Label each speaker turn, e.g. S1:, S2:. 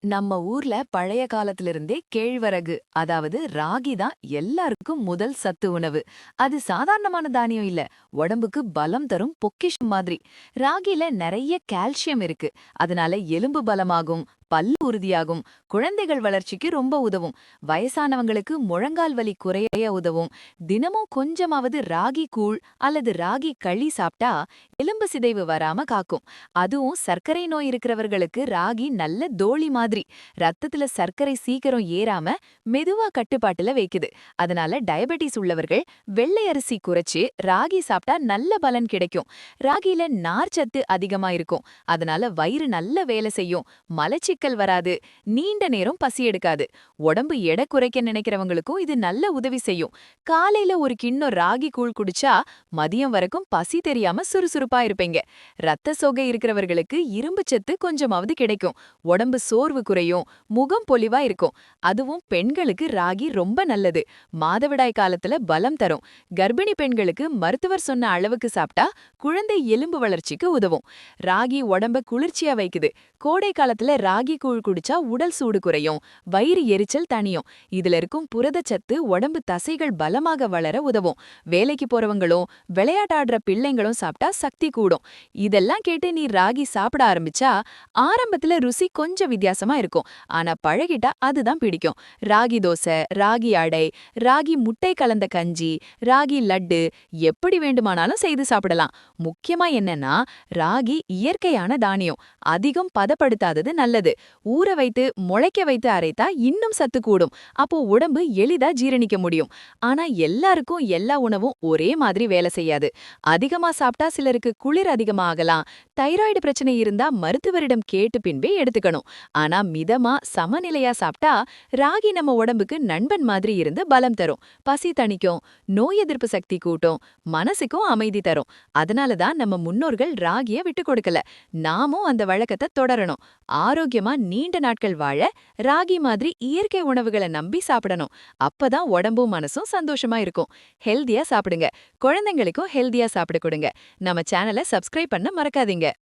S1: நம்ம ஊர்ல பழைய காலத்திலிருந்தே கேழ்வரகு அதாவது ராகி தான் எல்லாருக்கும் முதல் சத்து உணவு. அது சாதாரணமான தானியம் இல்ல, உடம்புக்கு பலம் தரும் பொக்கிஷம் மாதிரி. ராகில நிறைய கால்சியம் இருக்கு. அதனால எலும்பு பலமாகும், பல்லு உறுதியாகும், குழந்தைகள் வளர்ச்சிக்கு ரொம்ப உதவும். வயசானவங்களுக்கு முழங்கால் வலி குறைய உதவும். தினமும் கொஞ்சமாவது ராகி கூழ் அல்லது ராகி களி சாப்பிட்டா எலும்பு சிதைவு வராம காக்கும். அதுவும் சர்க்கரை நோய் இருக்கிறவர்களுக்கு ராகி நல்ல தோழி மாதிரி. ரத்தத்துல சர்க்கரை சீக்கிரம் ஏறாம மெதுவா கட்டுப்பாட்டுல வைக்குது. அதனால டயபெட்டிஸ் உள்ளவர்கள் வெள்ளை அரிசி குறைச்சு ராகி சாப்பிட்டா நல்ல பலன் கிடைக்கும். ராகில நார்ச்சத்து அதிகமா இருக்கும். அதனால வயிறு நல்ல வேலை செய்யும், மலச்சிக்கல் வராது, நீண்ட நேரம் பசி எடுக்காது. உடம்பு எடை குறைக்க நினைக்கிறவங்களுக்கும் இது நல்ல உதவி செய்யும். காலையில ஒரு கிண்ணம் ராகி கூழ் குடிச்சா மதியம் வரைக்கும் பசி தெரியாம சுறுசுறுப்பா இருப்பீங்க. ரத்த சோகை இருக்கிறவர்களுக்கு இரும்பு சத்து கொஞ்சமாவது கிடைக்கும். உடம்பு சோர்வு குறையும், முகம் பொலிவா இருக்கும். அதுவும் பெண்களுக்கு ராகி ரொம்ப நல்லது. மாதவிடாய் காலத்துல பலம் தரும். கர்ப்பிணி பெண்களுக்கு மருத்துவர் சொன்ன அளவுக்கு சாப்பிட்டா குழந்தை எலும்பு வளர்ச்சிக்கு உதவும். ராகி உடம்ப குளிர்ச்சியா வைக்குது. கோடை காலத்துல ராகி கூழ் குடிச்சா உடல் சூடு குறையும், வயிறு எரிச்சல் தணியும். இதுல இருக்கும் புரதச்சத்து உடம்பு தசைகள் பலமாக வளர உதவும். வேலைக்கு போறவங்களும் விளையாட்டாடுற பிள்ளைங்களும் சாப்பிட்டா சக்தி கூடும். இதெல்லாம் கேட்டு நீ ராகி சாப்பிட ஆரம்பிச்சா ஆரம்பத்துல ருசி கொஞ்சம் வித்தியாசமா இருக்கும். ஆனா பழகிட்டா அதுதான் பிடிக்கும். ராகி தோசை, ராகி அடை, ராகி முட்டை கலந்த கஞ்சி, ராகி லட்டு எப்படி வேண்டுமானாலும் செய்து சாப்பிடலாம். முக்கியமா என்னன்னா, ராகி இயற்கையான தானியம். அதிகம் பதப்படுத்தாதது நல்லது. ஊற வைத்து முளைக்க வைத்து அரைத்தா இன்னும் சத்து கூடும். அப்போ உடம்பு எளிதா ஜீரணிக்க முடியும். ஆனா எல்லாருக்கும் எல்லா உணவும் ஒரே மாதிரி வேலை செய்யாது. அதிகமா சாப்பிட்டா சிலருக்கு குளிர் அதிகமா ஆகலாம். தைராய்டு பிரச்சனை இருந்தா மருத்துவரிடம் கேட்டு பின்பே எடுத்துக்கணும். ஆனா மிதமா சமநிலையா சாப்பிட்டா ராகி நம்ம உடம்புக்கு நண்பன் மாதிரி இருந்து பலம் தரும், பசி தணிக்கும், நோய் எதிர்ப்பு சக்தி கூட்டும், மனசுக்கும் அமைதி தரும். அதனாலதான் நம்ம முன்னோர்கள் ராகிய விட்டு கொடுக்கல. நாமும் அந்த வழக்கத்தை தொடரணும். ஆரோக்கியமா நீண்ட நாட்கள் வாழ ராகி மாதிரி இயற்கை உணவுகளை நம்பி சாப்பிடணும். அப்பதான் உடம்பும் மனசும் சந்தோஷமா இருக்கும். ஹெல்தியா சாப்பிடுங்க. குழந்தைங்களுக்கும் ஹெல்தியா சாப்பிட கொடுங்க. நம்ம சேனலை சப்ஸ்கிரைப் பண்ண மறக்காதீங்க.